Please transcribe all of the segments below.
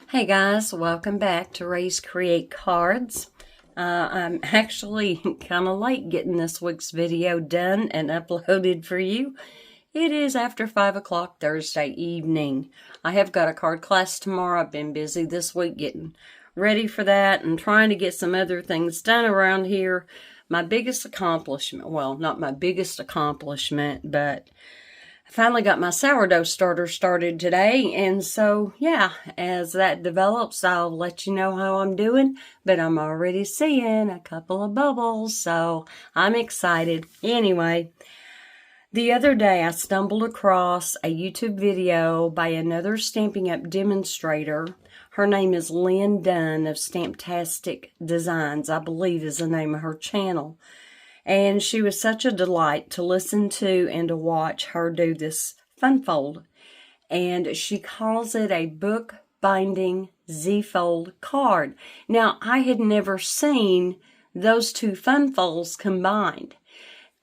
Hey guys, welcome back to Raise Create Cards. I'm actually kind of late getting this week's video done and uploaded for you. It is after 5 o'clock Thursday evening. I have got a card class tomorrow. I've been busy this week getting ready for that and trying to get some other things done around here. My biggest accomplishment, well, not my biggest accomplishment, but I finally got my sourdough starter started today, and so, yeah, as that develops, I'll let you know how I'm doing, but I'm already seeing a couple of bubbles, so I'm excited. Anyway, the other day I stumbled across a YouTube video by another Stampin' Up! Demonstrator. Her name is Lynn Dunn of Stamptastic Designs, I believe is the name of her channel. And she was such a delight to listen to and to watch her do this fun fold. And she calls it a book binding Z-fold card. Now, I had never seen those two fun folds combined.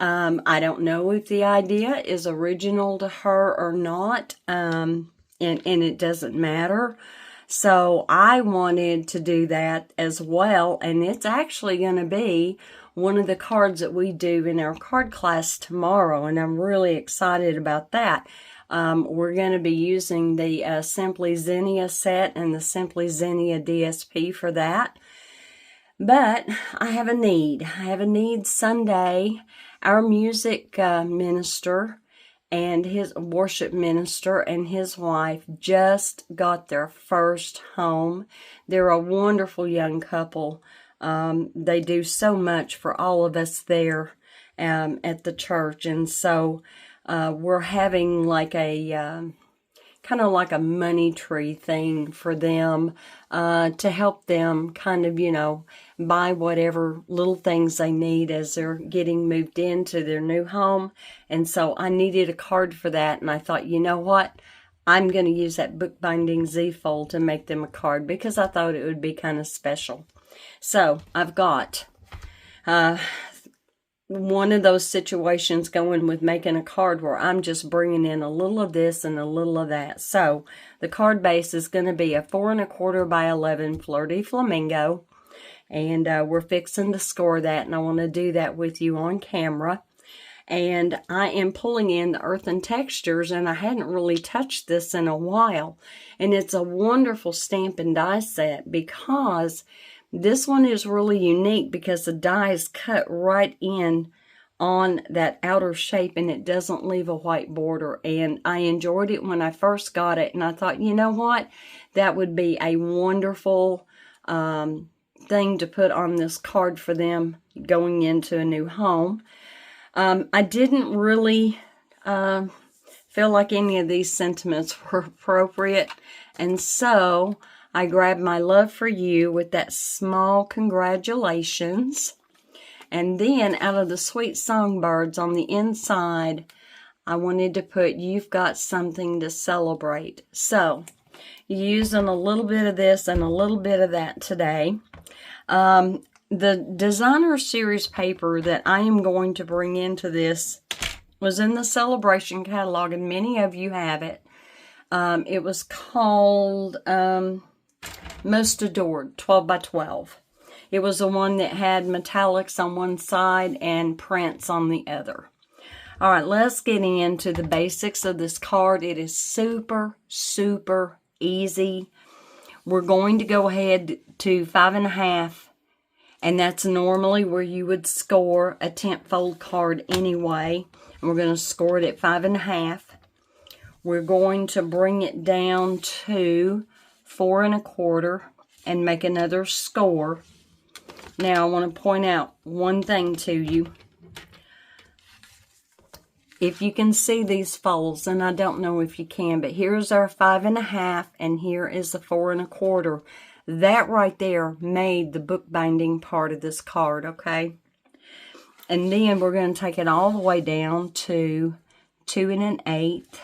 I don't know if the idea is original to her or not, and it doesn't matter. So I wanted to do that as well, and it's actually going to be one of the cards that we do in our card class tomorrow, and I'm really excited about that. We're going to be using the Simply Zinnia set and the Simply Zinnia DSP for that. But I have a need. I have a need Sunday. Our music minister and his worship minister and his wife just got their first home. They're a wonderful young couple. They do so much for all of us there at the church. And so we're having like a kind of like a money tree thing for them to help them kind of, buy whatever little things they need as they're getting moved into their new home. And so I needed a card for that. And I thought, you know what? I'm going to use that bookbinding Z-fold to make them a card because I thought it would be kind of special. So I've got one of those situations going with making a card where I'm just bringing in a little of this and a little of that. So the card base is going to be a 4 1/4 by 11 Flirty Flamingo. And we're fixing to score that, and I want to do that with you on camera. And I am pulling in the earth and textures, and I hadn't really touched this in a while. And it's a wonderful stamp and die set because this one is really unique because the die is cut right in on that outer shape and it doesn't leave a white border. And I enjoyed it when I first got it, and I thought, you know what? That would be a wonderful thing to put on this card for them going into a new home. I didn't really feel like any of these sentiments were appropriate, and so I grabbed my love for you with that small congratulations, and then out of the sweet songbirds on the inside, I wanted to put you've got something to celebrate. So using a little bit of this and a little bit of that today. The designer series paper that I am going to bring into this was in the Celebration catalog, and many of you have it. It was called Most Adored, 12 by 12. It was the one that had metallics on one side and prints on the other. All right, let's get into the basics of this card. It is super, super easy. We're going to go ahead to 5 1/2, and that's normally where you would score a tent fold card anyway. And we're going to score it at 5 1/2. We're going to bring it down to 4 1/4 and make another score. Now I want to point out one thing to you. If you can see these folds, and I don't know if you can, but here's our 5 1/2, and here is the 4 1/4. That right there made the bookbinding part of this card, okay? And then we're going to take it all the way down to 2 1/8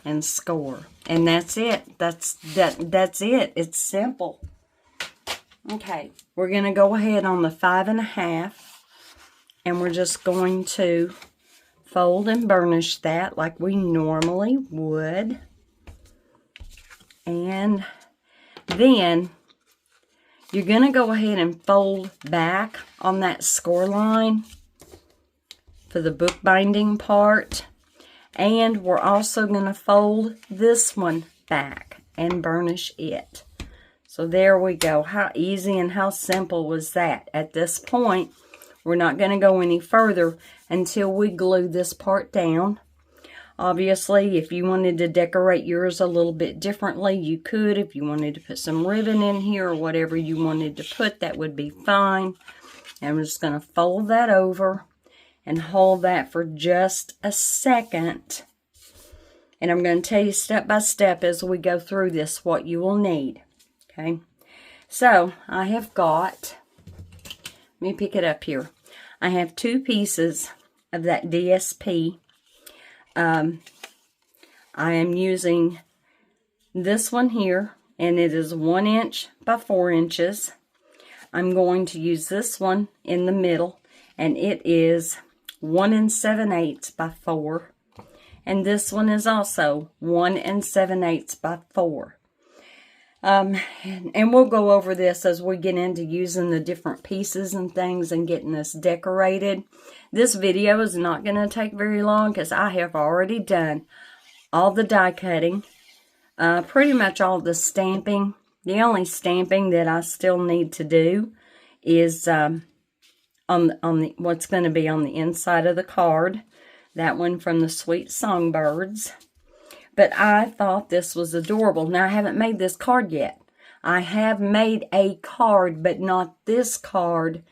and score. And that's it. That's it. It's simple. Okay, we're going to go ahead on the 5 1/2. And we're just going to fold and burnish that like we normally would. And then you're going to go ahead and fold back on that score line for the bookbinding part. And we're also going to fold this one back and burnish it. So there we go. How easy and how simple was that? At this point, we're not going to go any further until we glue this part down. Obviously, if you wanted to decorate yours a little bit differently, you could. If you wanted to put some ribbon in here or whatever you wanted to put, that would be fine. And we're just going to fold that over and hold that for just a second. And I'm going to tell you step by step as we go through this what you will need. Okay, so I have got, let me pick it up here. I have 2 pieces of that DSP. I am using this one here, and it is 1 inch by 4 inches. I'm going to use this one in the middle, and it is 1 7/8 by 4. And this one is also 1 7/8 by 4. And we'll go over this as we get into using the different pieces and things and getting this decorated. This video is not going to take very long because I have already done all the die cutting, pretty much all the stamping. The only stamping that I still need to do is on the what's going to be on the inside of the card. That one from the Sweet Songbirds. But I thought this was adorable. Now, I haven't made this card yet. I have made a card, but not this card.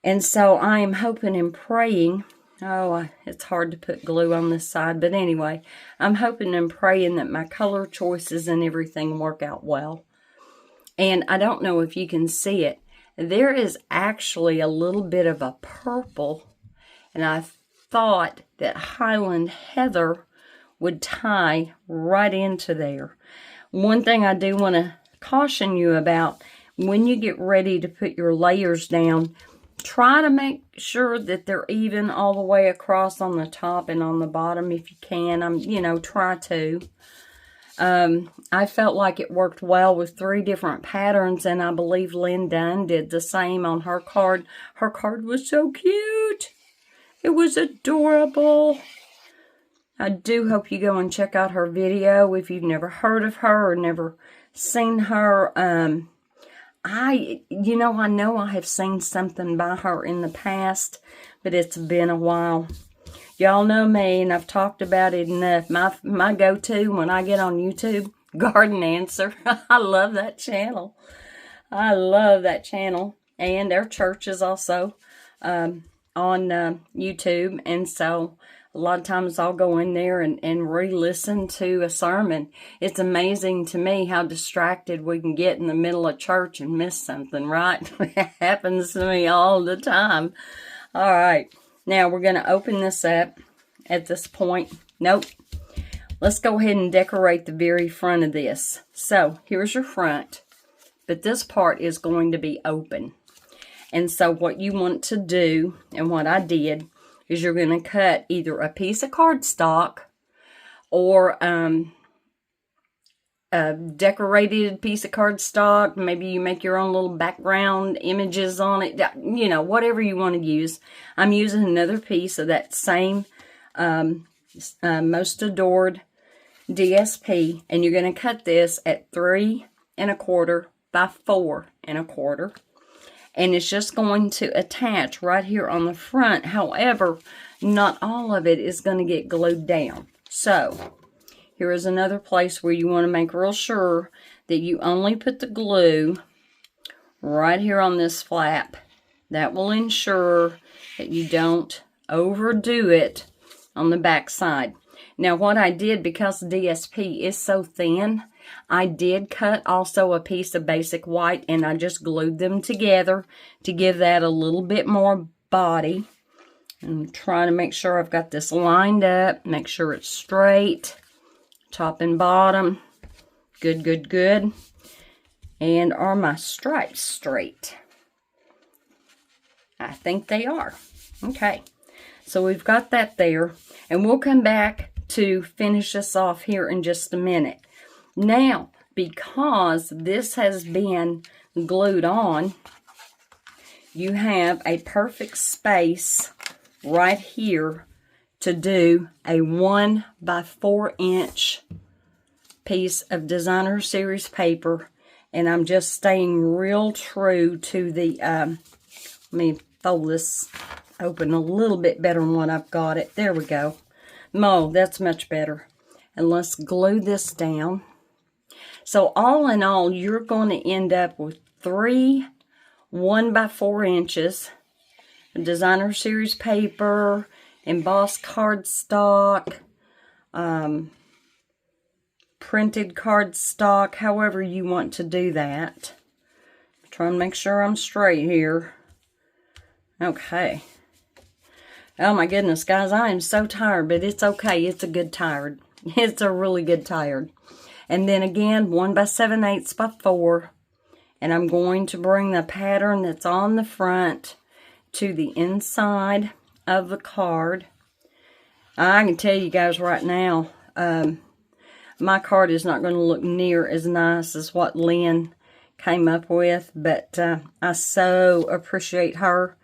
And so I am hoping and praying. Oh, it's hard to put glue on this side. But anyway, I'm hoping and praying that my color choices and everything work out well. And I don't know if you can see it. There is actually a little bit of a purple. And I thought that Highland Heather would tie right into there. One thing I do want to caution you about, when you get ready to put your layers down, try to make sure that they're even all the way across on the top and on the bottom if you can. Try to. I felt like it worked well with 3 different patterns, and I believe Lynn Dunn did the same on her card. Her card was so cute. It was adorable. I do hope you go and check out her video if you've never heard of her or never seen her. I know I have seen something by her in the past, but it's been a while. Y'all know me, and I've talked about it enough. My go-to when I get on YouTube, Garden Answer. I love that channel. I love that channel. And their church is also on YouTube, and so a lot of times I'll go in there and re-listen to a sermon. It's amazing to me how distracted we can get in the middle of church and miss something, right? It happens to me all the time. All right. Now we're going to open this up at this point. Nope. Let's go ahead and decorate the very front of this. So here's your front, but this part is going to be open. And so what you want to do, and what I did, is you're going to cut either a piece of cardstock or a decorated piece of cardstock. Maybe you make your own little background images on it. Whatever you want to use. I'm using another piece of that same Most Adored DSP. And you're going to cut this at 3 1/4 by 4 1/4. And it's just going to attach right here on the front. However, not all of it is going to get glued down. So, here is another place where you want to make real sure that you only put the glue right here on this flap. That will ensure that you don't overdo it on the back side. Now, what I did, because DSP is so thin, I did cut also a piece of basic white, and I just glued them together to give that a little bit more body. I'm trying to make sure I've got this lined up, make sure it's straight, top and bottom. Good, good, good. And are my stripes straight? I think they are. Okay, so we've got that there, and we'll come back to finish this off here in just a minute. Now, because this has been glued on, you have a perfect space right here to do a 1 by 4 inch piece of designer series paper. And I'm just staying real true to the, let me fold this open a little bit better than what I've got it. There we go. Oh, that's much better. And let's glue this down. So all in all, you're going to end up with 3 1 by 4 inches designer series paper, embossed cardstock, printed cardstock, however you want to do that. Trying to make sure I'm straight here. Okay. Oh my goodness, guys, I am so tired, but it's okay. It's a good tired. It's a really good tired. And then again, 1 by 7/8 by 4. And I'm going to bring the pattern that's on the front to the inside of the card. I can tell you guys right now, my card is not going to look near as nice as what Lynn came up with, but I so appreciate her.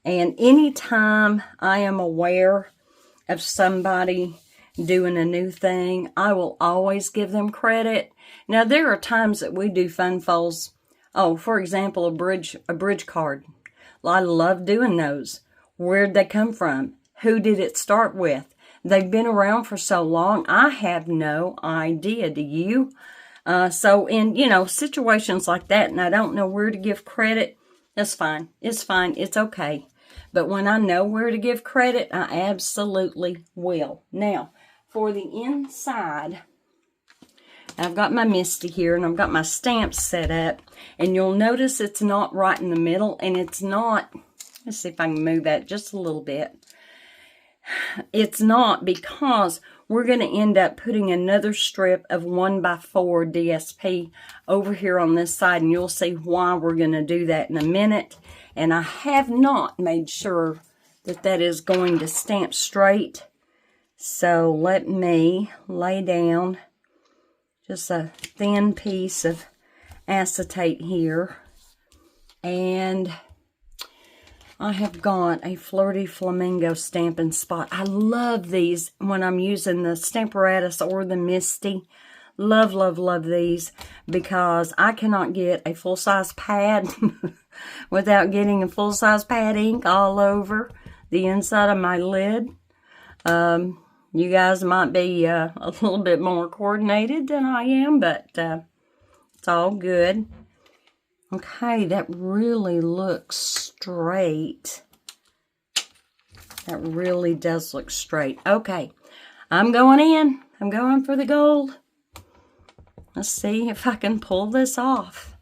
And anytime I am aware of somebody doing a new thing, I will always give them credit. Now, there are times that we do fun folds. Oh, for example, a bridge card. I love doing those. Where'd they come from? Who did it start with? They've been around for so long, I have no idea. Do you? So in, situations like that, and I don't know where to give credit, that's fine. It's fine. It's okay. But when I know where to give credit, I absolutely will. Now, for the inside, I've got my Misty here, and I've got my stamps set up. And you'll notice it's not right in the middle, and it's not, let's see if I can move that just a little bit. It's not, because we're going to end up putting another strip of 1 by 4 DSP over here on this side, and you'll see why we're going to do that in a minute. And I have not made sure that that is going to stamp straight. So let me lay down just a thin piece of acetate here. And I have got a Flirty Flamingo stamping spot. I love these when I'm using the Stamparatus or the Misty. Love, love, love these, because I cannot get a full-size pad without getting a full-size pad ink all over the inside of my lid. You guys might be a little bit more coordinated than I am, but it's all good. Okay, that really looks straight. That really does look straight. Okay, I'm going in. I'm going for the gold. Let's see if I can pull this off.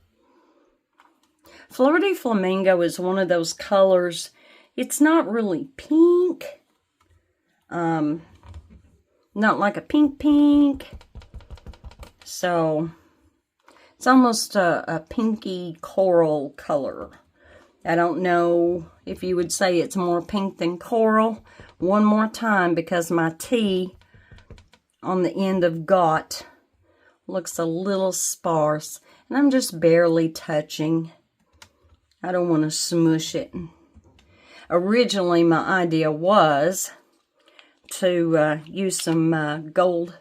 Flirty Flamingo is one of those colors. It's not really pink. Not like a pink. So it's almost a pinky coral color. I don't know if you would say it's more pink than coral. One more time, because my T on the end of got looks a little sparse. And I'm just barely touching. I don't want to smush it. Originally, my idea was to use some gold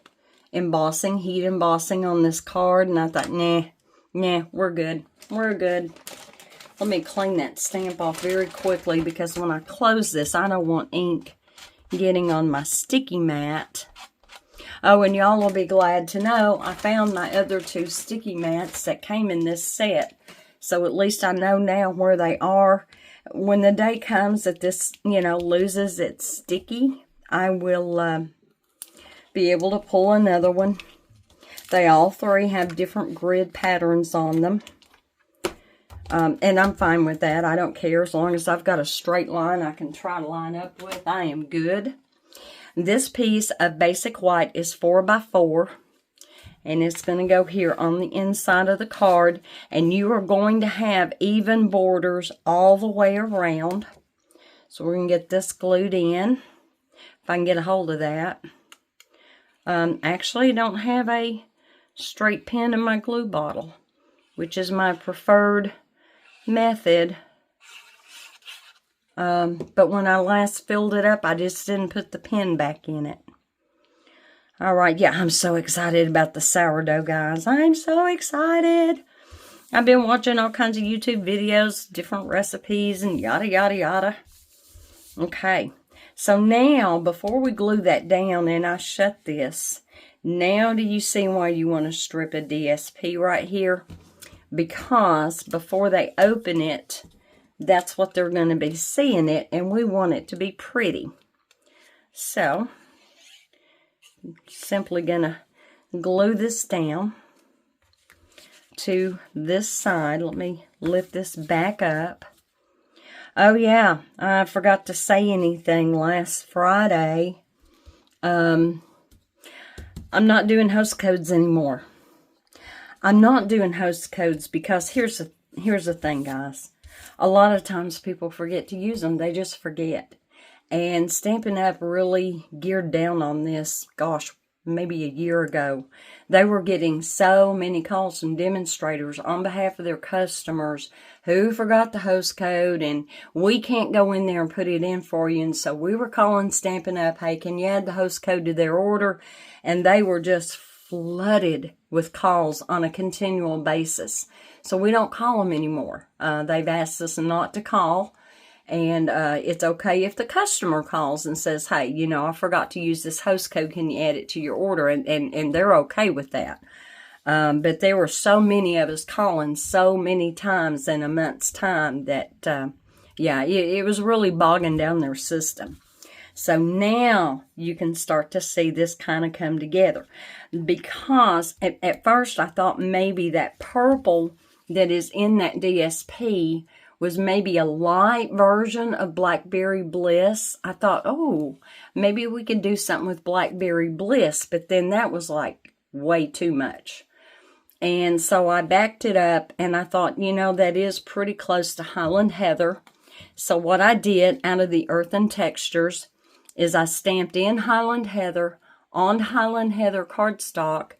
embossing, heat embossing on this card, and I thought, nah, we're good. We're good. Let me clean that stamp off very quickly, because when I close this, I don't want ink getting on my sticky mat. Oh, and y'all will be glad to know I found my other 2 sticky mats that came in this set. So at least I know now where they are. When the day comes that this, loses its sticky, I will be able to pull another one. They all 3 have different grid patterns on them. And I'm fine with that. I don't care. As long as I've got a straight line I can try to line up with, I am good. This piece of basic white is 4 by 4. And it's going to go here on the inside of the card. And you are going to have even borders all the way around. So we're going to get this glued in. If I can get a hold of that. Actually, I don't have a straight pen in my glue bottle, which is my preferred method. But when I last filled it up, I just didn't put the pen back in it. Alright, yeah, I'm so excited about the sourdough, guys. I'm so excited. I've been watching all kinds of YouTube videos, different recipes, and yada, yada, yada. Okay, so now, before we glue that down and I shut this, now do you see why you want to strip a DSP right here? Because before they open it, that's what they're going to be seeing it, and we want it to be pretty. So, simply going to glue this down to this side. Let me lift this back up. Oh yeah, I forgot to say anything last Friday. I'm not doing host codes anymore. I'm not doing host codes because here's the thing, guys. A lot of times people forget to use them. They just forget. And Stampin' Up! Really geared down on this, gosh, maybe a year ago. They were getting so many calls from demonstrators on behalf of their customers who forgot the host code, and we can't go in there and put it in for you. And so we were calling Stampin' Up!, hey, can you add the host code to their order? And they were just flooded with calls on a continual basis. So we don't call them anymore. They've asked us not to call. And it's okay if the customer calls and says, hey, you know, I forgot to use this host code. Can you add it to your order? And they're okay with that. But there were so many of us calling so many times in a month's time that, yeah, it was really bogging down their system. So now you can start to see this kind of come together. Because at first I thought maybe that purple that is in that DSP was maybe a light version of Blackberry Bliss. I thought, oh, maybe we could do something with Blackberry Bliss, but then that was like way too much. And so I backed it up, and I thought, you know, that is pretty close to Highland Heather. So what I did out of the Earthen Textures is I stamped in Highland Heather on Highland Heather cardstock,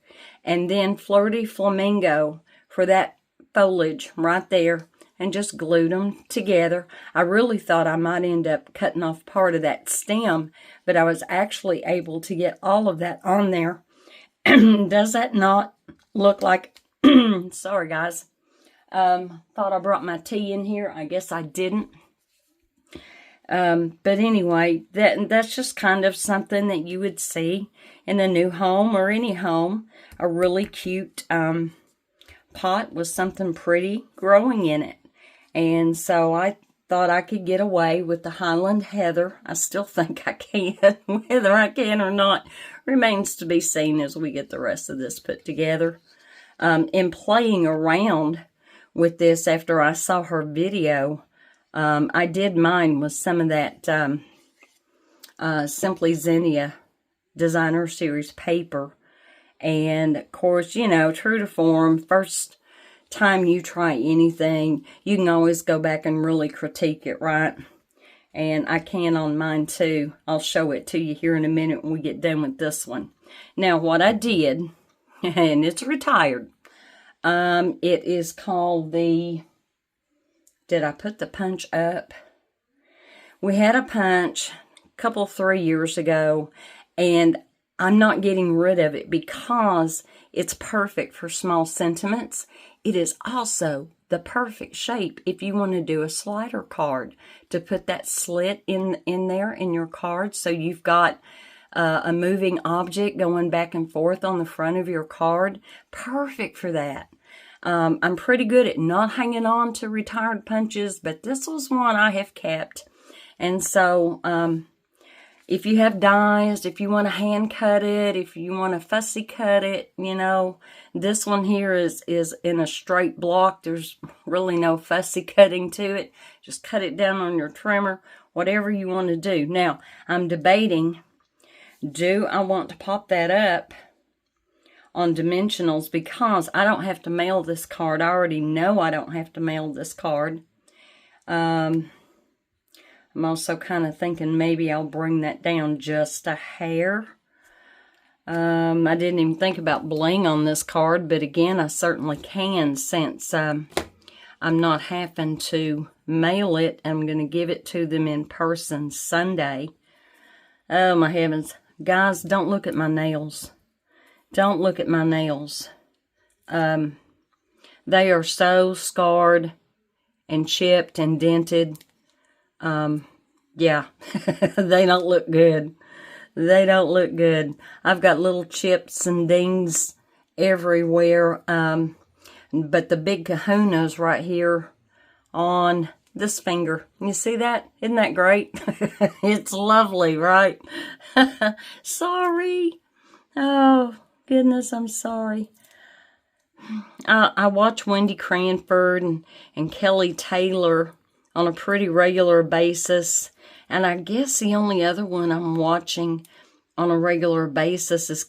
and then Fleur de Flamingo for that foliage right there, and just glued them together. I really thought I might end up cutting off part of that stem, but I was actually able to get all of that on there. Does that not look like, sorry guys, thought I brought my tea in here. I guess I didn't. But anyway, that's just kind of something that you would see in a new home or any home. A really cute pot with something pretty growing in it. And so I thought I could get away with the Highland Heather. I still think I can. Whether I can or not remains to be seen as we get the rest of this put together. In playing around with this after I saw her video, I did mine with some of that Simply Zinnia Designer Series paper. And, of course, you know, true to form, first time you try anything, you can always go back and really critique it, right? And I can on mine, too. I'll show it to you here in a minute when we get done with this one. Now, what I did, and it's retired, it is called the... Did I put the punch up? We had a punch a 3 years ago, and I'm not getting rid of it because it's perfect for small sentiments. It is also the perfect shape if you want to do a slider card, to put that slit in there in your card, so you've got a moving object going back and forth on the front of your card. Perfect for that. I'm pretty good at not hanging on to retired punches, but this was one I have kept. And so, if you have dies, if you want to hand cut it, if you want to fussy cut it, you know, this one here is in a straight block. There's really no fussy cutting to it. Just cut it down on your trimmer, whatever you want to do. Now, I'm debating, do I want to pop that up on dimensionals, because I don't have to mail this card. I already know I don't have to mail this card. I'm also kind of thinking maybe I'll bring that down just a hair. I didn't even think about bling on this card, but again, I certainly can since I'm not having to mail it. I'm going to give it to them in person Sunday. Oh, my heavens. Guys, don't look at my nails. Don't look at my nails. They are so scarred and chipped and dented. Yeah, they don't look good. They don't look good. I've got little chips and dings everywhere. But the big kahuna's right here on this finger. You see that? Isn't that great? It's lovely, right? Sorry. Oh, goodness, I'm sorry. I watch Wendy Cranford and Kelly Taylor on a pretty regular basis. And I guess the only other one I'm watching on a regular basis is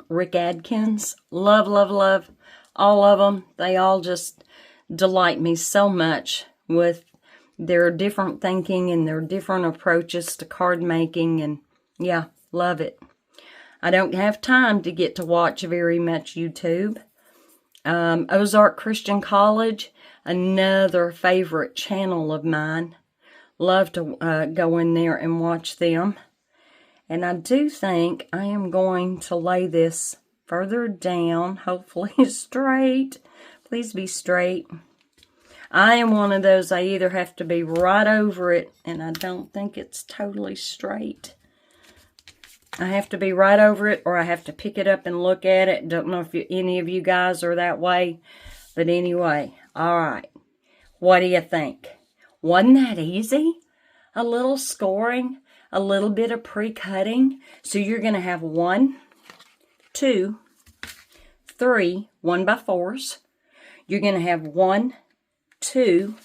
Rick Adkins. Love, love, love all of them. They all just delight me so much with their different thinking and their different approaches to card making. And yeah, love it. I don't have time to get to watch very much YouTube. Ozark Christian College, another favorite channel of mine. Love to go in there and watch them. And I do think I am going to lay this further down, hopefully straight. Please be straight. I am one of those, I either have to be right over it, and I don't think it's totally straight. I have to be right over it, or I have to pick it up and look at it. Don't know if any of you guys are that way. But anyway, all right. What do you think? Wasn't that easy? A little scoring, a little bit of pre-cutting. So you're going to have 1, 2, 3 1x4s. You're going to have 1, 2,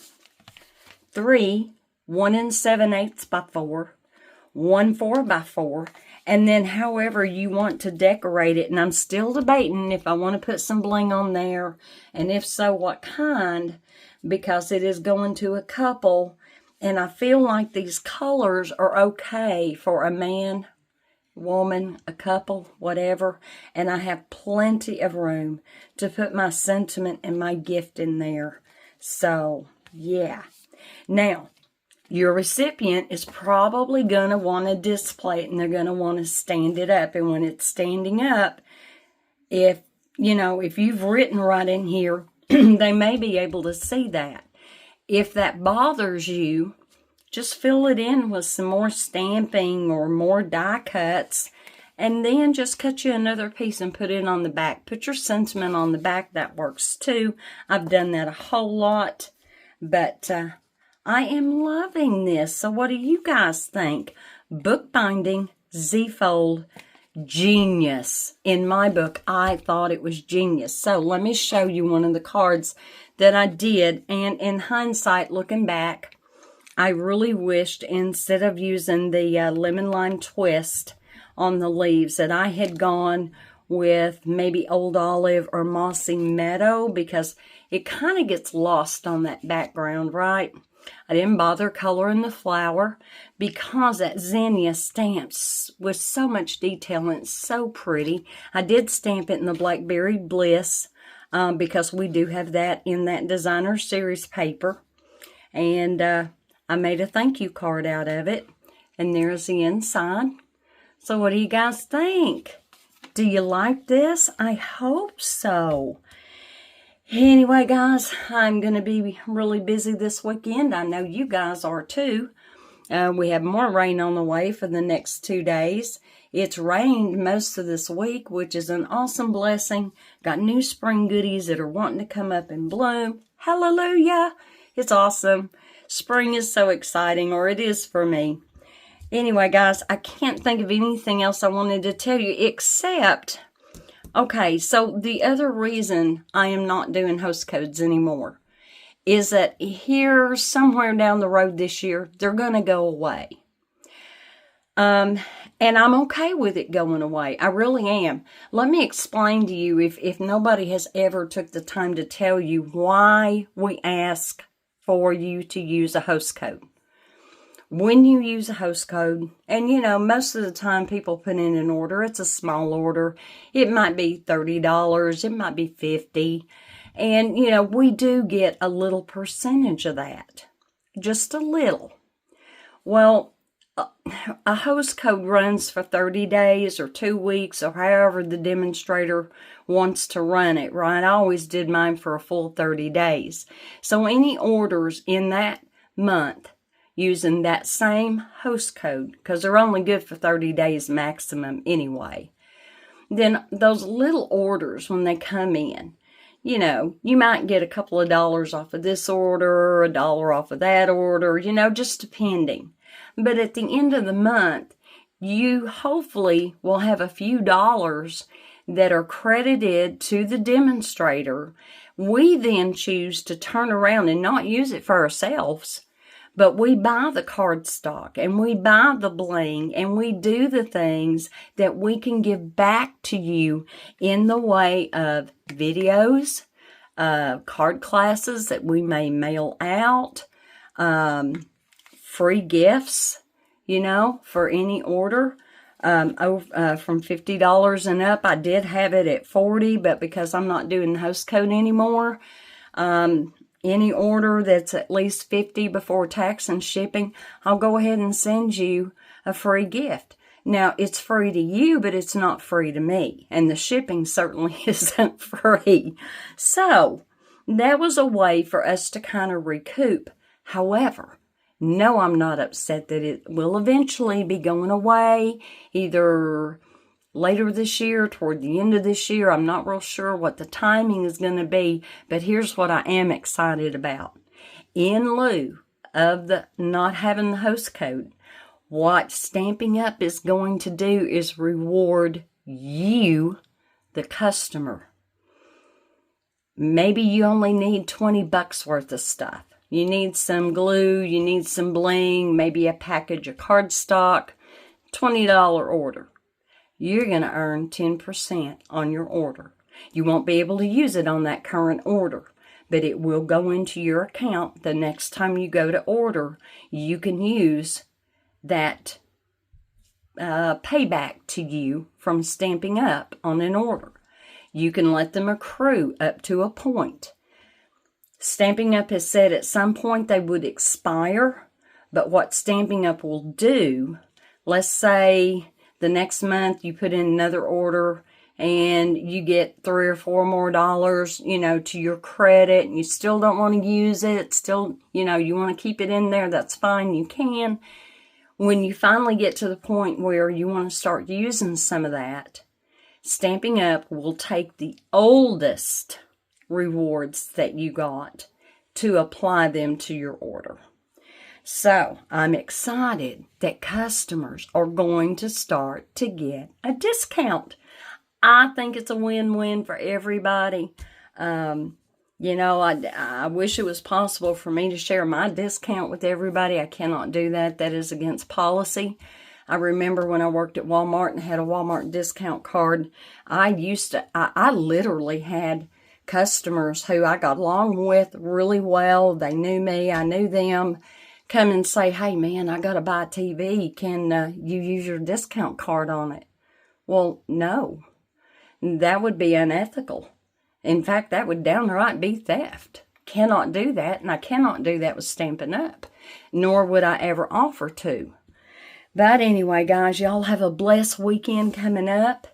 3 1 7/8 by 4, 1 4x4, and then however you want to decorate it. And I'm still debating if I want to put some bling on there, and if so, what kind, because it is going to a couple, and I feel like these colors are okay for a man, woman, a couple, whatever, and I have plenty of room to put my sentiment and my gift in there. So, yeah. Now, your recipient is probably going to want to display it, and they're going to want to stand it up. And when it's standing up, if you've written right in here, they may be able to see that. If that bothers you, just fill it in with some more stamping or more die cuts, and then just cut you another piece and put it on the back. Put your sentiment on the back. That works too. I've done that a whole lot, but I am loving this. So what do you guys think? Bookbinding, Z-fold, genius. In my book, I thought it was genius. So let me show you one of the cards that I did. And in hindsight, looking back, I really wished instead of using the lemon lime twist on the leaves that I had gone with maybe old olive or mossy meadow, because it kind of gets lost on that background, right? I didn't bother coloring the flower because that zinnia stamps with so much detail and it's so pretty. I did stamp it in the Blackberry Bliss because we do have that in that designer series paper. And I made a thank you card out of it. And there's the inside. So what do you guys think? Do you like this? I hope so. Anyway, guys, I'm going to be really busy this weekend. I know you guys are too. We have more rain on the way for the next 2 days. It's rained most of this week, which is an awesome blessing. Got new spring goodies that are wanting to come up and bloom. Hallelujah! It's awesome. Spring is so exciting, or it is for me. Anyway, guys, I can't think of anything else I wanted to tell you except... Okay, so the other reason I am not doing host codes anymore is that here, somewhere down the road this year, they're going to go away. And I'm okay with it going away. I really am. Let me explain to you, if nobody has ever took the time to tell you why we ask for you to use a host code. when you use a host code, and most of the time people put in an order, it's a small order. It might be $30, it might be $50. And, we do get a little percentage of that. Just a little. Well, a host code runs for 30 days or 2 weeks or however the demonstrator wants to run it, right? I always did mine for a full 30 days. So any orders in that month using that same host code, because they're only good for 30 days maximum anyway, then those little orders, when they come in, you might get a couple of dollars off of this order, $1 off of that order, just depending. But at the end of the month, you hopefully will have a few dollars that are credited to the demonstrator. We then choose to turn around and not use it for ourselves, but we buy the card stock and we buy the bling and we do the things that we can give back to you in the way of videos, card classes that we may mail out, free gifts, for any order. From $50 and up. I did have it at $40, but because I'm not doing the host code anymore, any order that's at least $50 before tax and shipping, I'll go ahead and send you a free gift. Now, it's free to you, but it's not free to me. And the shipping certainly isn't free. So, that was a way for us to kind of recoup. However, no, I'm not upset that it will eventually be going away, either later this year, toward the end of this year. I'm not real sure what the timing is going to be, but here's what I am excited about. In lieu of the not having the host code, what Stamping Up is going to do is reward you, the customer. Maybe you only need $20 worth of stuff. You need some glue, you need some bling, maybe a package of cardstock, $20 order. You're going to earn 10% on your order. You won't be able to use it on that current order, but it will go into your account the next time you go to order. You can use that payback to you from Stamping Up on an order. You can let them accrue up to a point. Stamping Up has said at some point they would expire, but what Stamping Up will do, let's say the next month you put in another order and you get $3 or $4 more dollars, to your credit, and you still don't want to use it, still, you want to keep it in there, that's fine, you can. When you finally get to the point where you want to start using some of that, Stamping Up will take the oldest rewards that you got to apply them to your order. So I'm excited that customers are going to start to get a discount. I think it's a win-win for everybody. I wish it was possible for me to share my discount with everybody. I cannot do that. That is against policy. I remember when I worked at Walmart and had a Walmart discount card, I literally had customers who I got along with really well. They knew me, I knew them, come and say, hey man, I got to buy a TV. Can you use your discount card on it? Well, no, that would be unethical. In fact, that would downright be theft. Cannot do that, and I cannot do that with Stamping Up, nor would I ever offer to. But anyway, guys, y'all have a blessed weekend coming up.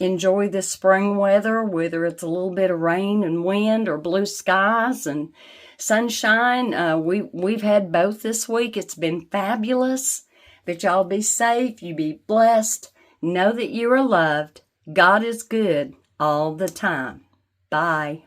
Enjoy this spring weather, whether it's a little bit of rain and wind or blue skies and sunshine. We've had both this week. It's been fabulous. But y'all be safe. You be blessed. Know that you are loved. God is good all the time. Bye.